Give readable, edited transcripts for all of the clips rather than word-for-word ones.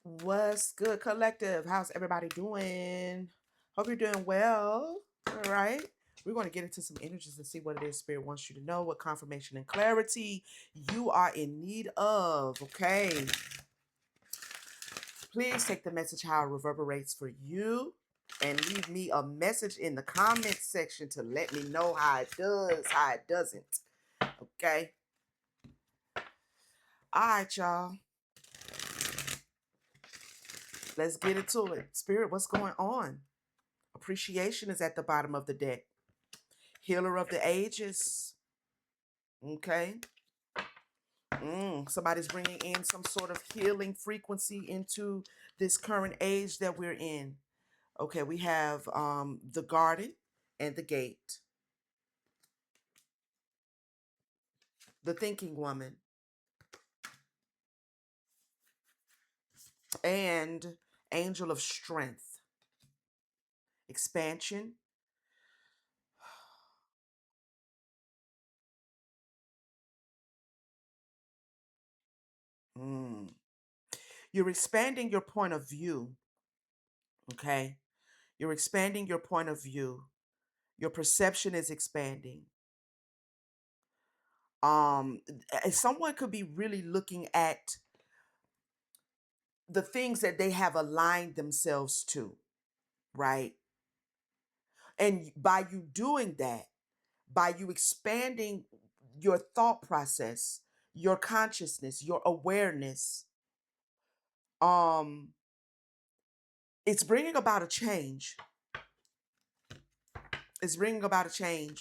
What's good, collective? How's everybody doing? Hope you're doing well. All right. We're going to get into some energies and see what it is Spirit wants you to know, what confirmation and clarity you are in need of. Okay. Please take the message how it reverberates for you and leave me a message in the comment section to let me know how it does, how it doesn't. Okay. All right, y'all. Let's get into it. Spirit, what's going on? Appreciation is at the bottom of the deck. Healer of the ages. Okay. Somebody's bringing in some sort of healing frequency into this current age that we're in. Okay, we have the garden and the gate. The thinking woman. And angel of strength. Expansion. Mm. You're expanding your point of view. Okay. You're expanding your point of view. Your perception is expanding. um Someone could be really looking at the things that they have aligned themselves to, right? And by you doing that, by you expanding your thought process, your consciousness, your awareness, um it's bringing about a change. It's bringing about a change.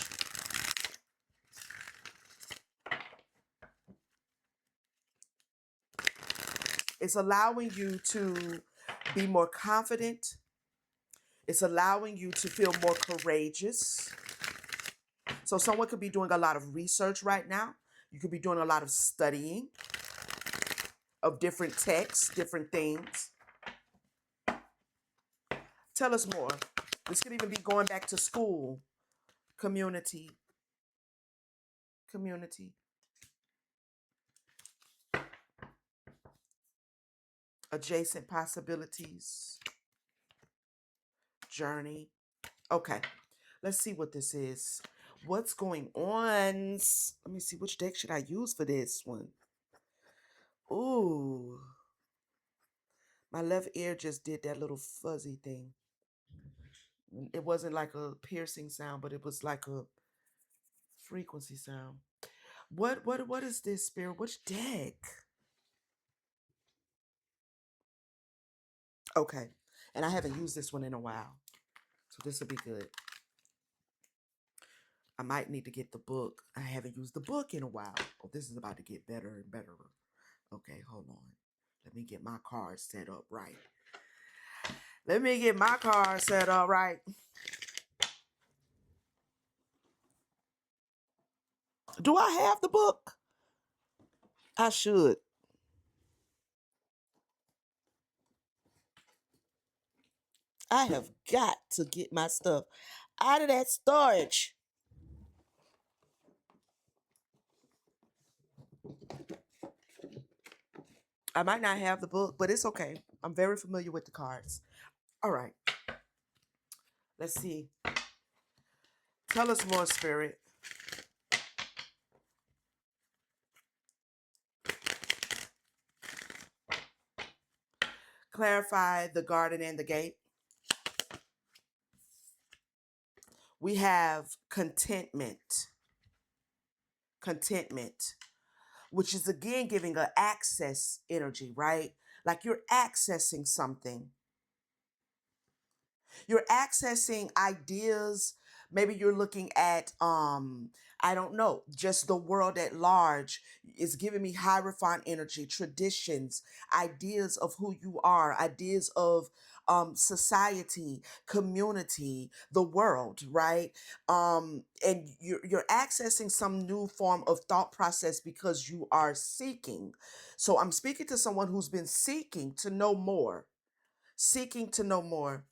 It's allowing you to be more confident. It's allowing you to feel more courageous. So someone could be doing a lot of research right now. You could be doing a lot of studying of different texts, different things. Tell us more. This could even be going back to school, community, community, adjacent possibilities, journey. Okay, let's see what this is. What's going on? Let me see, which deck should I use for this one? Ooh, my left ear just did that little fuzzy thing. It wasn't like a piercing sound, but it was like a frequency sound. What is this, Spirit? Which deck? Okay. And I haven't used this one in a while. So this will be good. I might need to get the book. I haven't used the book in a while. Oh, this is about to get better and better. Okay, hold on. Let me get my card set up right. Let me get my card set up right. Do I have the book? I should. I have got to get my stuff out of that storage. I might not have the book, but it's okay. I'm very familiar with the cards. All right. Let's see. Tell us more, Spirit. Clarify the garden and the gate. We have contentment. Contentment, which is again giving an access energy, right? Like you're accessing something. You're accessing ideas. Maybe you're looking at I don't know, just the world at large. Is giving me hierophant energy, traditions, ideas of who you are, ideas of society, community, the world, right? And you're accessing some new form of thought process because you are seeking. So I'm speaking to someone who's been seeking to know more, seeking to know more.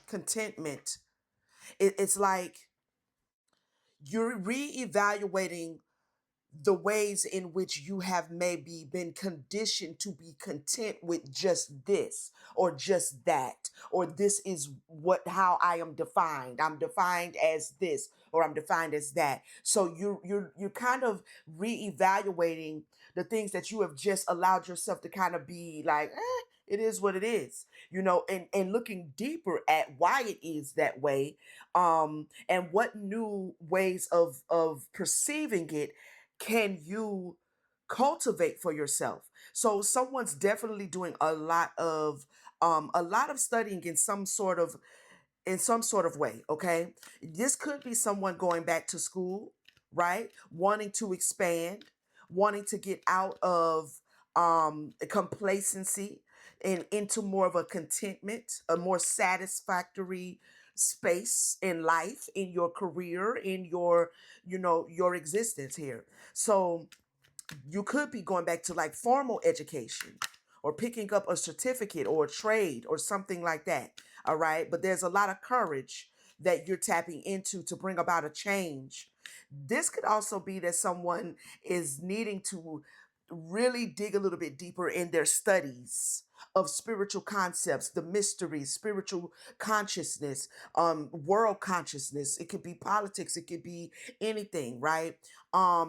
Contentment. It's like you're reevaluating the ways in which you have maybe been conditioned to be content with just this or just that, or this is what how I am defined. I'm defined as this or I'm defined as that. So you're kind of reevaluating the things that you have just allowed yourself to kind of be like, it is what it is, and looking deeper at why it is that way, and what new ways of perceiving it can you cultivate for yourself. So someone's definitely doing a lot of studying in some sort of way. Okay, this could be someone going back to school, right, wanting to expand, wanting to get out of complacency and into more of a contentment, a more satisfactory space in life, in your career, in your your existence here. So you could be going back to like formal education or picking up a certificate or a trade or something like that. All right. But there's a lot of courage that you're tapping into to bring about a change. This could also be that someone is needing to really dig a little bit deeper in their studies of spiritual concepts, the mysteries, spiritual consciousness, world consciousness. It could be politics, it could be anything, right?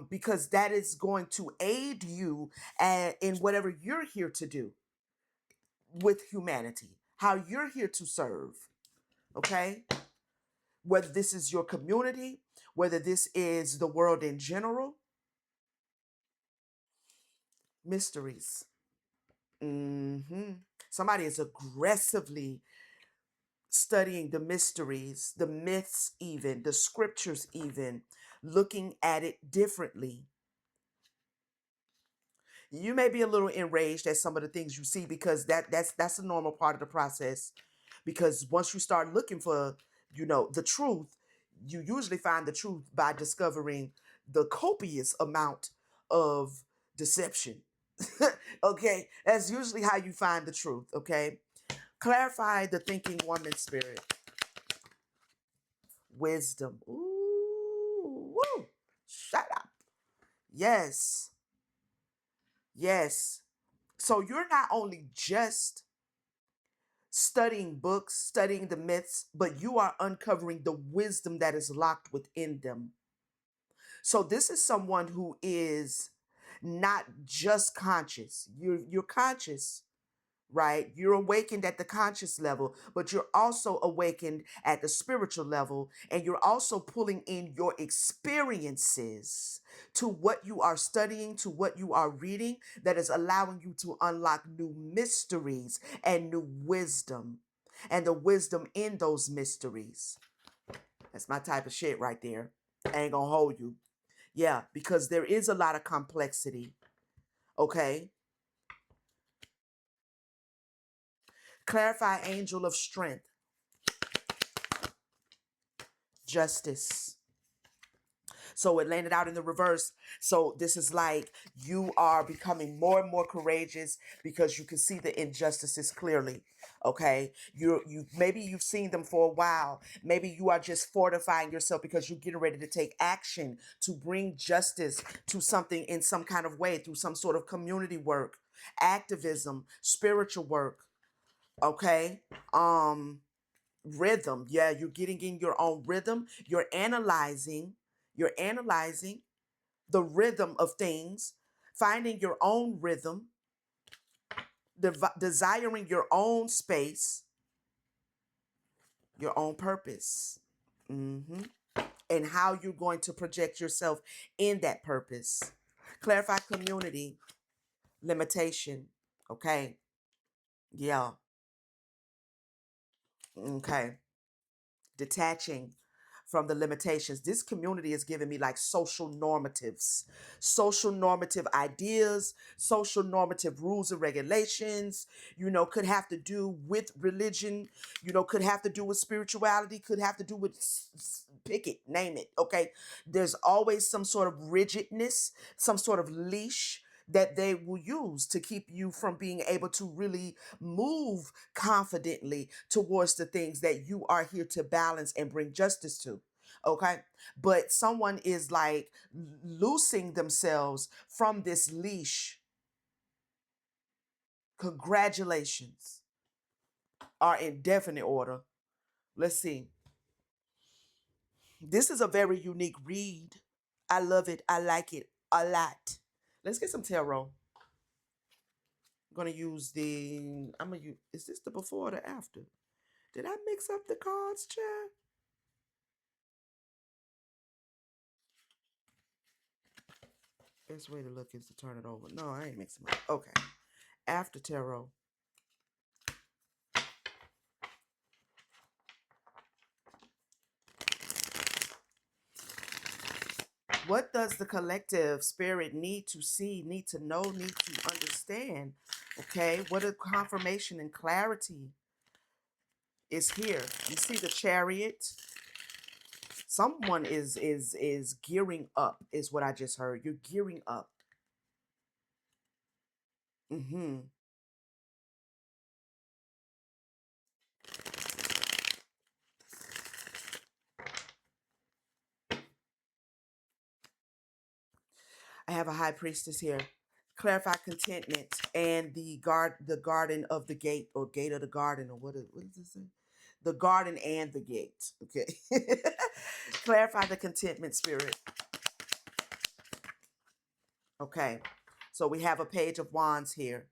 Because that is going to aid you in whatever you're here to do with humanity, how you're here to serve, okay? Whether this is your community, whether this is the world in general, mysteries. Somebody is aggressively studying the mysteries, the myths, even the scriptures, even looking at it differently. You may be a little enraged at some of the things you see because that's a normal part of the process. Because once you start looking for, the truth, you usually find the truth by discovering the copious amount of deception. Okay, that's usually how you find the truth. Okay, clarify the thinking woman spirit, wisdom. Ooh, woo, shut up. Yes, yes. So you're not only just studying books, studying the myths, but you are uncovering the wisdom that is locked within them. So this is someone who is not just conscious. You're conscious, right? You're awakened at the conscious level, but you're also awakened at the spiritual level, and you're also pulling in your experiences to what you are studying, to what you are reading, that is allowing you to unlock new mysteries and new wisdom, and the wisdom in those mysteries. That's my type of shit right there. I ain't gonna hold you. Yeah, because there is a lot of complexity. Okay. Clarify angel of strength, justice. So it landed out in the reverse. So this is like you are becoming more and more courageous because you can see the injustices clearly. Okay. You maybe you've seen them for a while. Maybe you are just fortifying yourself because you're getting ready to take action to bring justice to something in some kind of way through some sort of community work, activism, spiritual work. Okay. Rhythm. Yeah, you're getting in your own rhythm. You're analyzing the rhythm of things, finding your own rhythm, desiring your own space, your own purpose. hmm And how you're going to project yourself in that purpose. Clarify community, limitation. Okay. Yeah. Okay. Detaching from the limitations. This community is giving me like social normative ideas, social normative rules and regulations, could have to do with religion, could have to do with spirituality, could have to do with pick it, name it. Okay. There's always some sort of rigidness, some sort of leash that they will use to keep you from being able to really move confidently towards the things that you are here to balance and bring justice to. Okay. But someone is like loosing themselves from this leash. Congratulations are in definite order. Let's see. This is a very unique read. I love it. I like it a lot. Let's get some tarot. I'm gonna use the. I'm gonna use. Is this the before or the after? Did I mix up the cards, Chad? Best way to look is to turn it over. No, I ain't mixing up. Okay. After tarot. What does the collective spirit need to see, need to know, need to understand? Okay. What a confirmation and clarity is here. You see the chariot. Someone is gearing up. Is what I just heard. You're gearing up. Mm-hmm. I have a high priestess here. Clarify contentment and the garden of the gate or gate of the garden or what does this say? The garden and the gate. Okay. Clarify the contentment spirit. Okay. So we have a page of wands here.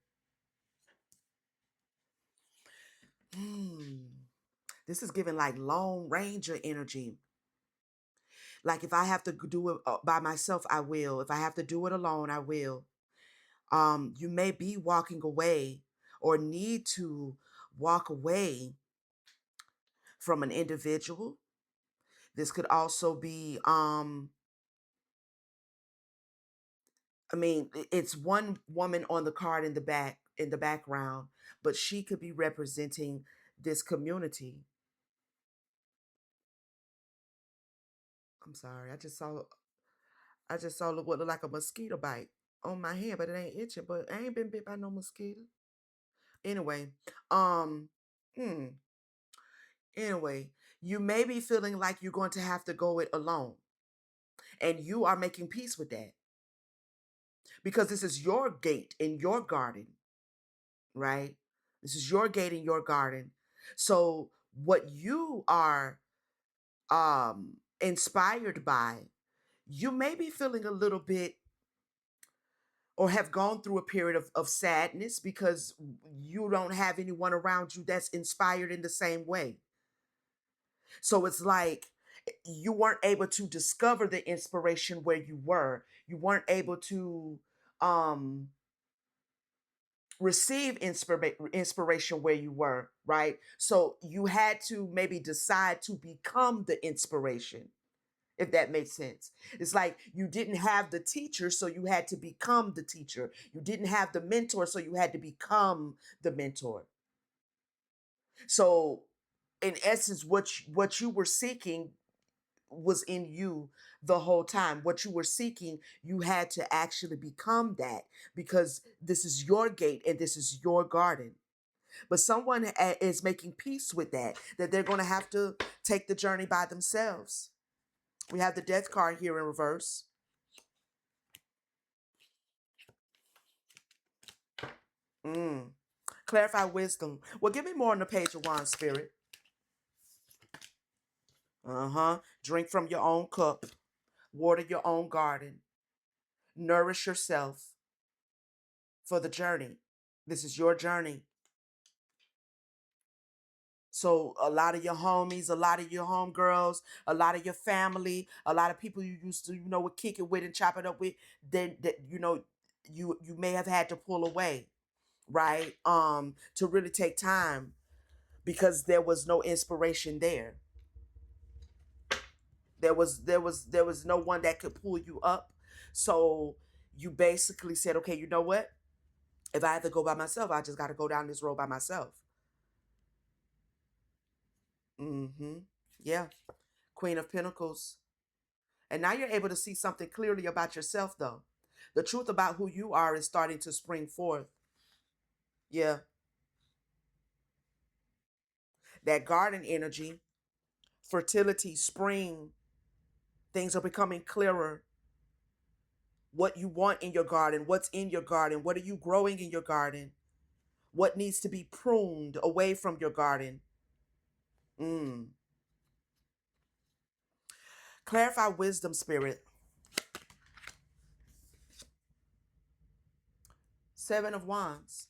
Hmm. This is giving like Lone Ranger energy. Like if I have to do it by myself, I will. If I have to do it alone, I will. You may be walking away or need to walk away from an individual. This could also be I mean, it's one woman on the card in the background, but she could be representing this community. I'm sorry. I just saw what looked like a mosquito bite on my hand, but it ain't itching, but I ain't been bit by no mosquito. Anyway, um hmm, anyway, you may be feeling like you're going to have to go it alone, and you are making peace with that because this is your gate in your garden, right? This is your gate in your garden. So what you are inspired by, you may be feeling a little bit or have gone through a period of sadness because you don't have anyone around you that's inspired in the same way. So it's like you weren't able to discover the inspiration where you were. You weren't able to um receive inspiration where you were, right? So you had to maybe decide to become the inspiration, if that makes sense. It's like you didn't have the teacher, so you had to become the teacher. You didn't have the mentor, so you had to become the mentor. So, in essence, what you were seeking was in you the whole time. What you were seeking, you had to actually become that because this is your gate and this is your garden. But someone is making peace with that they're going to have to take the journey by themselves. We have the death card here in reverse. Mm. Clarify wisdom. Well, give me more on the page of wands, spirit. Uh-huh. Drink from your own cup. Water your own garden. Nourish yourself for the journey. This is your journey. So a lot of your homies, a lot of your homegirls, a lot of your family, a lot of people you used to, would kick it with and chop it up with, then that you may have had to pull away, right? To really take time because there was no inspiration there. There was no one that could pull you up. So you basically said, okay, you know what? If I have to go by myself, I just got to go down this road by myself. Mm-hmm. Yeah. Queen of Pentacles. And now you're able to see something clearly about yourself, though. The truth about who you are is starting to spring forth. Yeah. That garden energy, fertility, spring. Things are becoming clearer. What you want in your garden, what's in your garden, what are you growing in your garden, what needs to be pruned away from your garden. Mm. Clarify wisdom, spirit. Seven of Wands.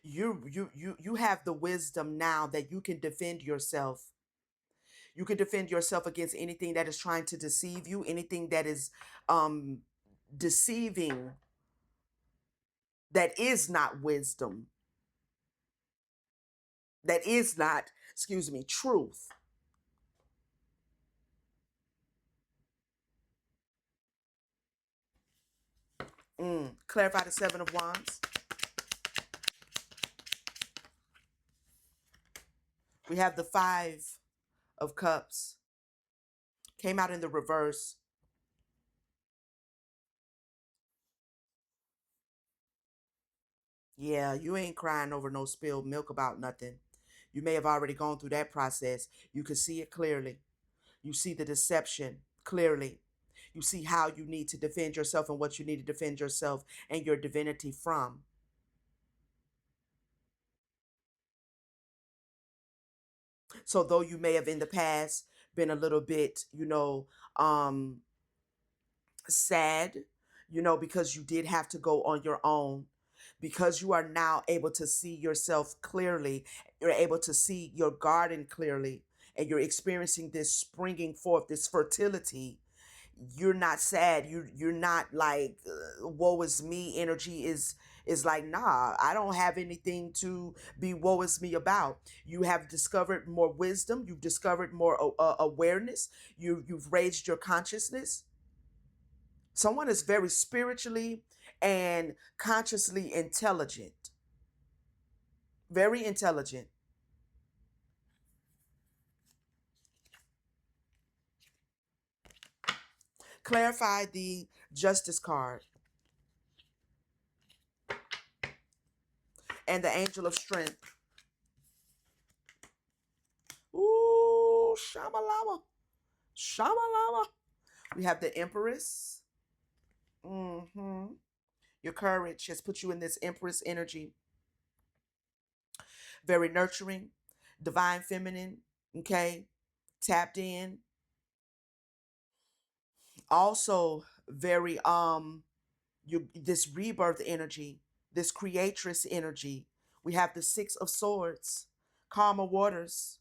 You have the wisdom now that you can defend yourself. You can defend yourself against anything that is trying to deceive you, anything that is um deceiving, that is not wisdom, that is not, excuse me, truth. Clarify the Seven of Wands. We have the Five of Cups. Came out in the reverse. Yeah, you ain't crying over no spilled milk about nothing. You may have already gone through that process. You can see it clearly. You see the deception clearly. You see how you need to defend yourself and what you need to defend yourself and your divinity from. So, though you may have in the past been a little bit, sad, because you did have to go on your own, because you are now able to see yourself clearly, you're able to see your garden clearly, and you're experiencing this springing forth, this fertility. You're not sad. You're not like woe is me. Energy is like, nah, I don't have anything to be woe is me about. You have discovered more wisdom. You've discovered more awareness. You've raised your consciousness. Someone is very spiritually and consciously intelligent, very intelligent. Clarify the Justice card and the Angel of Strength. Ooh, shamalama, shamalama. We have the Empress. hmm Your courage has put you in this Empress energy, very nurturing, divine feminine. Okay, tapped in. Also, very you this rebirth energy, this creatress energy. We have the Six of Swords, calmer waters,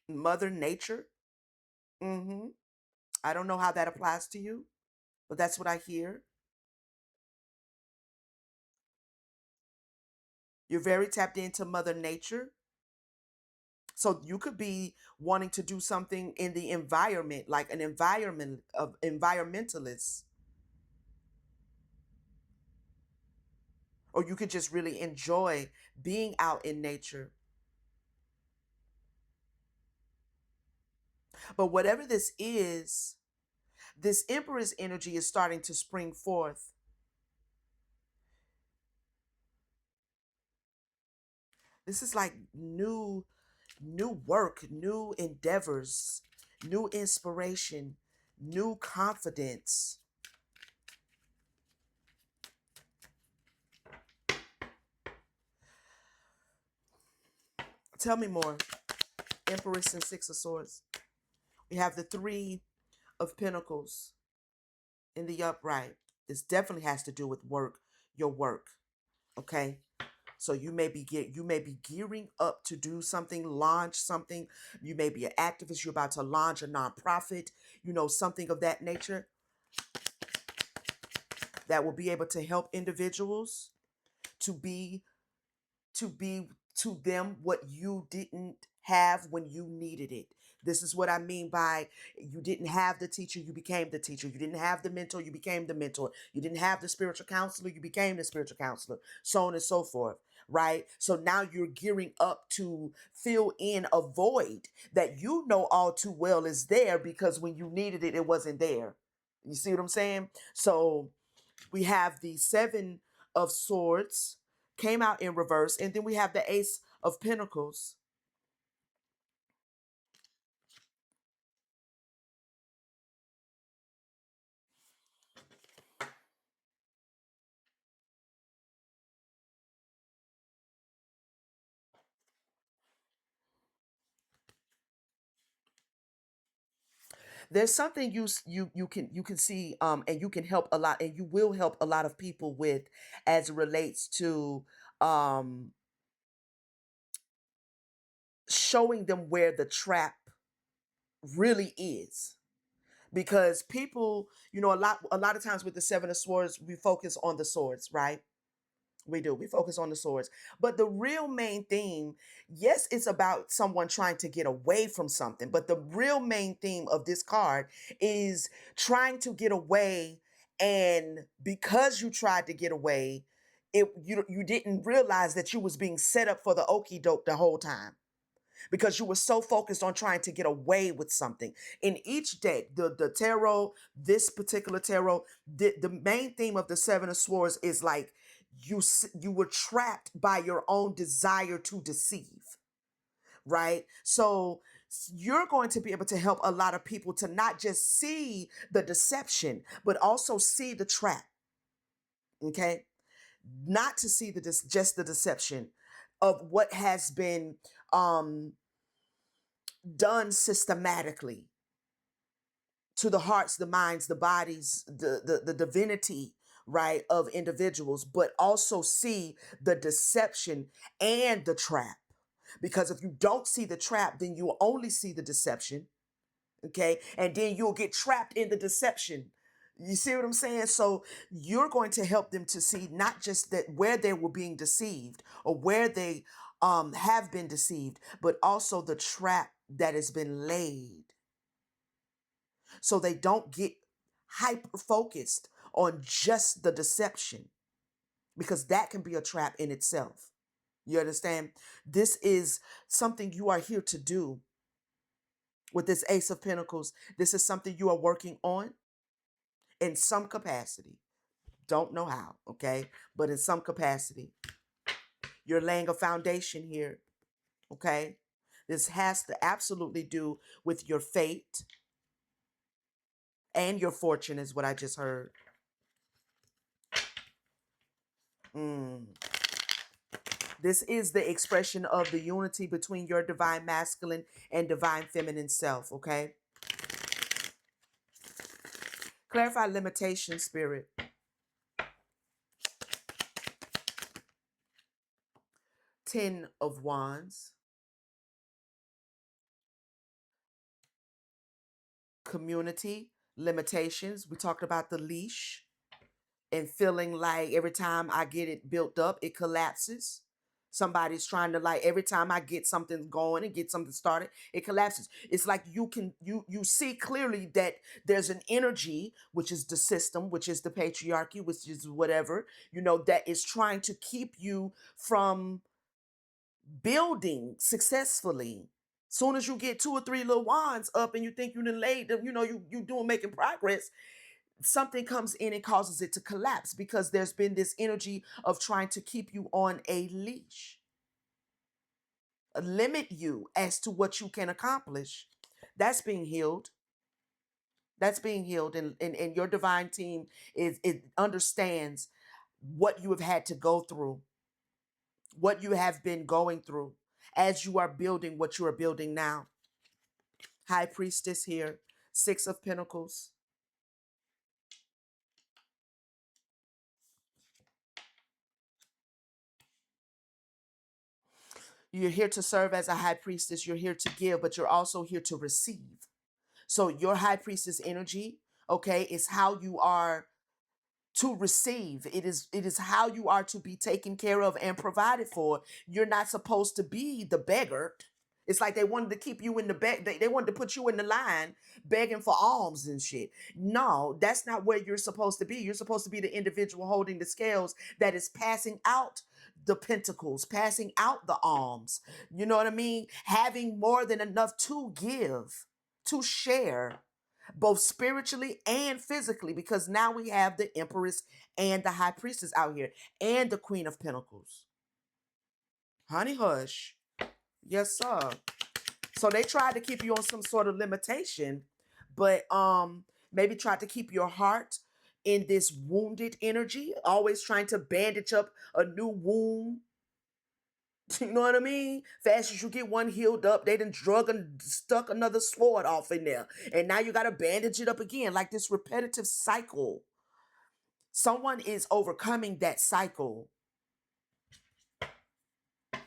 Mother Nature. hmm I don't know how that applies to you, but that's what I hear. You're very tapped into Mother Nature. So you could be wanting to do something in the environment, like an environment of environmentalist, or you could just really enjoy being out in nature. But whatever this Empress energy is starting to spring forth. This is like new work, new endeavors, new inspiration, new confidence. Tell me more. Empress and Six of Swords. We have the Three of Pentacles in the upright. This definitely has to do with work, your work. Okay. So you may be gearing up to do something, launch something. You may be an activist. You're about to launch a nonprofit, something of that nature that will be able to help individuals to be to be to them what you didn't have when you needed it. This is what I mean by you didn't have the teacher, you became the teacher. You didn't have the mentor, you became the mentor. You didn't have the spiritual counselor, you became the spiritual counselor, so on and so forth. Right? So now you're gearing up to fill in a void that you know all too well is there because when you needed it, it wasn't there. You see what I'm saying? So we have the Seven of Swords came out in reverse, and then we have the Ace of Pentacles. There's something you can see, and you can help a lot, and you will help a lot of people with, as it relates to um showing them where the trap really is. Because people, a lot of times with the Seven of Swords, we focus on the swords, right? We do. We focus on the swords. But the real main theme, yes, it's about someone trying to get away from something. But the real main theme of this card is trying to get away. And because you tried to get away, you didn't realize that you was being set up for the okie doke the whole time, because you were so focused on trying to get away with something. In each deck, the tarot, this particular tarot, the main theme of the Seven of Swords is like you were trapped by your own desire to deceive, right? So you're going to be able to help a lot of people to not just see the deception, but also see the trap. Okay, not to see just the deception of what has been um done systematically to the hearts, the minds, the bodies, the divinity, right, of individuals, but also see the deception and the trap. Because if you don't see the trap, then you only see the deception, okay? And then you'll get trapped in the deception. You see what I'm saying? So you're going to help them to see not just that where they were being deceived or where they have been deceived, but also the trap that has been laid, so they don't get hyper focused on just the deception, because that can be a trap in itself. You understand? This is something you are here to do with this Ace of Pentacles. This is something you are working on in some capacity. Don't know how, okay? But in some capacity, you're laying a foundation here, okay? This has to absolutely do with your fate and your fortune, is what I just heard. Mm. This is the expression of the unity between your divine masculine and divine feminine self, okay? Clarify limitation, spirit. 10 of Wands. Community, limitations. We talked about the leash and feeling like every time I get it built up, it collapses. Somebody's trying to, like, every time I get something going and get something started, it collapses. It's like you see clearly that there's an energy, which is the system, which is the patriarchy, which is whatever, that is trying to keep you from building successfully. Soon as you get two or three little wands up and you think you done laid them, you doing making progress, something comes in and causes it to collapse, because there's been this energy of trying to keep you on a leash, limit you as to what you can accomplish. That's being healed. That's being healed. And your divine team it understands what you have had to go through, what you have been going through as you are building what you are building now. High Priestess here, 6 of Pentacles. You're here to serve as a high priestess. You're here to give, but you're also here to receive. So your high priestess energy, okay, is how you are to receive. It is how you are to be taken care of and provided for. You're not supposed to be the beggar. It's like they wanted to keep you in the back. They wanted to put you in the line begging for alms and shit. No, that's not where you're supposed to be. You're supposed to be the individual holding the scales that is passing out the pentacles, passing out the alms. You know what I mean? Having more than enough to give, to share. both spiritually and physically, because now we have the Empress and the High Priestess out here and the Queen of Pentacles. Honey hush. Yes, sir. So they tried to keep you on some sort of limitation, but maybe tried to keep your heart in this wounded energy, always trying to bandage up a new wound. You know what I mean? Fast as you get one healed up, they done drug and stuck another sword off in there. And now you gotta bandage it up again, like this repetitive cycle. Someone is overcoming that cycle.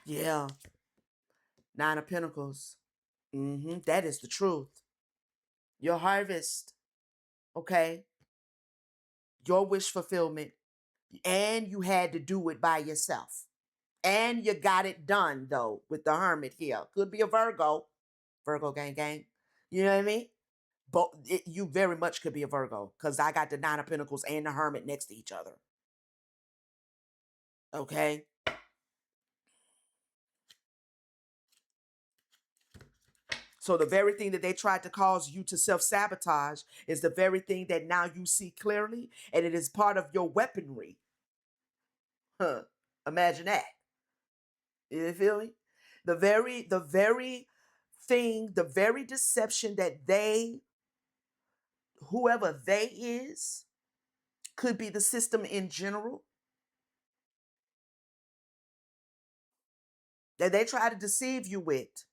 Yeah. Nine of Pentacles. That is the truth. Your harvest, okay? Your wish fulfillment. And you had to do it by yourself. And you got it done, though, with the Hermit here. Could be a Virgo. Virgo gang gang. You know what I mean? But you very much could be a Virgo, because I got the Nine of Pentacles and the Hermit next to each other. Okay? So the very thing that they tried to cause you to self-sabotage is the very thing that now you see clearly, and it is part of your weaponry. Huh. Imagine that. You feel me? The very thing, the very deception that whoever they is, could be the system in general, that they try to deceive you with,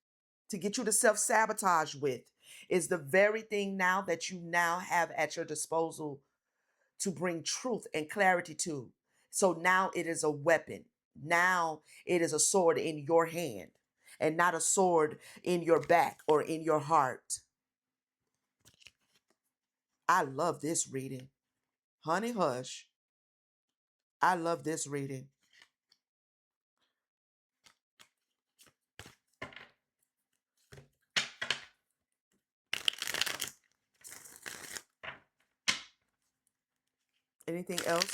to get you to self-sabotage with, is the very thing now that you now have at your disposal to bring truth and clarity to. So now it is a weapon. Now it is a sword in your hand and not a sword in your back or in your heart. I love this reading. Honey hush. I love this reading. Anything else?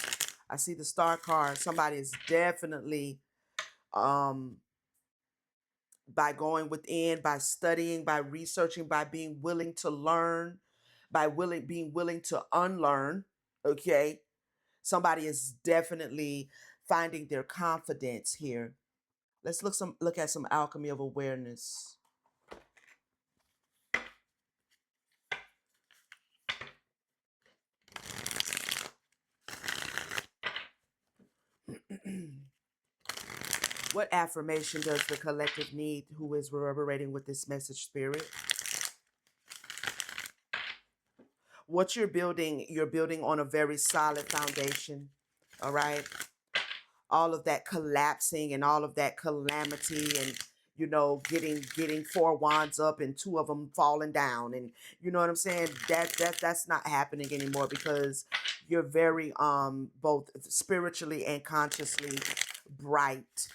I see the star card. Somebody is definitely um by going within, by studying, by researching, by being willing to learn, by being willing to unlearn. Okay. Somebody is definitely finding their confidence here. Let's look at some alchemy of awareness. What affirmation does the collective need who is reverberating with this message, spirit? What you're building on a very solid foundation. All right. All of that collapsing and all of that calamity, and getting four wands up and two of them falling down, and you know what I'm saying, that's not happening anymore, because you're very both spiritually and consciously bright.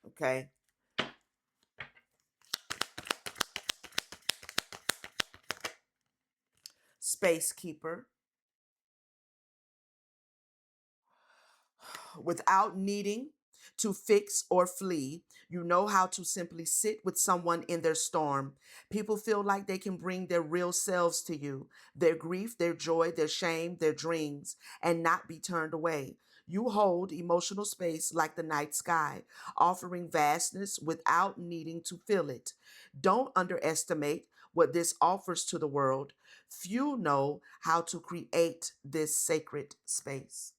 Okay. Space keeper. Without needing to fix or flee, you know how to simply sit with someone in their storm. People feel like they can bring their real selves to you, their grief, their joy, their shame, their dreams, and not be turned away. You hold emotional space like the night sky, offering vastness without needing to fill it. Don't underestimate what this offers to the world. Few know how to create this sacred space.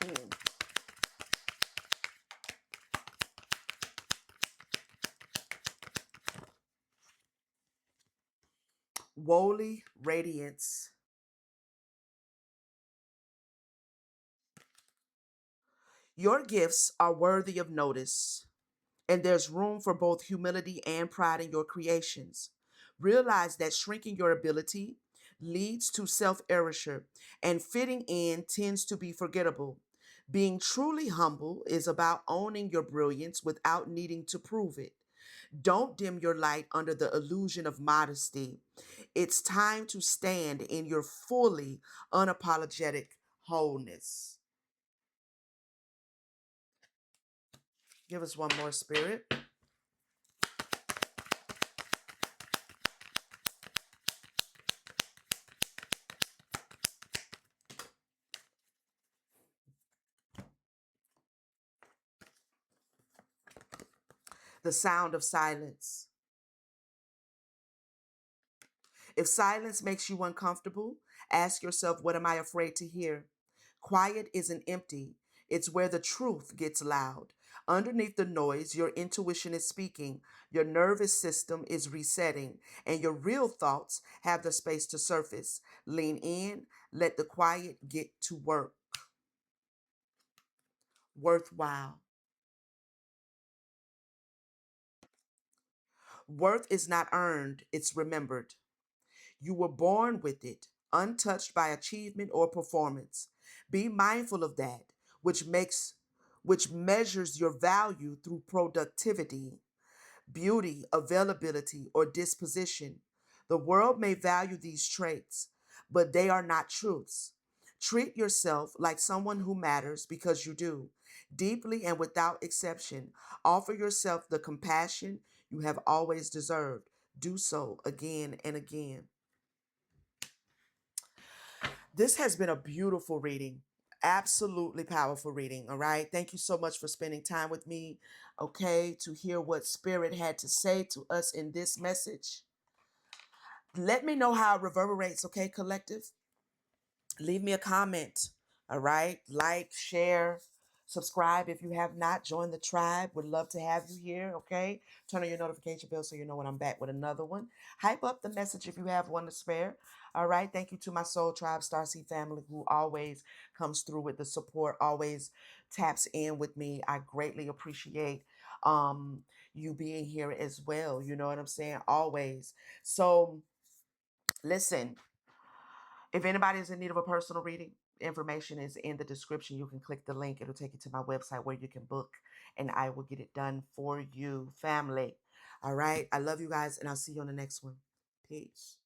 Hmm. Woolly radiance. Your gifts are worthy of notice, and there's room for both humility and pride in your creations. Realize that shrinking your ability leads to self erasure, and fitting in tends to be forgettable. Being truly humble is about owning your brilliance without needing to prove it. Don't dim your light under the illusion of modesty. It's time to stand in your fully unapologetic wholeness. Give us one more, Spirit. The sound of silence. If silence makes you uncomfortable, ask yourself, what am I afraid to hear? Quiet isn't empty, it's where the truth gets loud. Underneath the noise, your intuition is speaking, your nervous system is resetting, and your real thoughts have the space to surface. Lean in, let the quiet get to work. Worthwhile. Worth is not earned, it's remembered. You were born with it, untouched by achievement or performance. Be mindful of that, which makes which measures your value through productivity, beauty, availability, or disposition. The world may value these traits, but they are not truths. Treat yourself like someone who matters because you do, deeply and without exception. Offer yourself the compassion you have always deserved. Do so again and again. This has been a beautiful reading. Absolutely powerful reading. All right. Thank you so much for spending time with me. Okay. To hear what Spirit had to say to us in this message. Let me know how it reverberates. Okay, collective. Leave me a comment. All right. Like, share, subscribe if you have not. Join the tribe. Would love to have you here. Okay. Turn on your notification bell so you know when I'm back with another one. Hype up the message if you have one to spare. All right. Thank you to my Soul Tribe Starseed family who always comes through with the support, always taps in with me. I greatly appreciate you being here as well. You know what I'm saying? Always. So listen, if anybody is in need of a personal reading, information is in the description. You can click the link. It'll take you to my website where you can book and I will get it done for you, family. All right. I love you guys and I'll see you on the next one. Peace.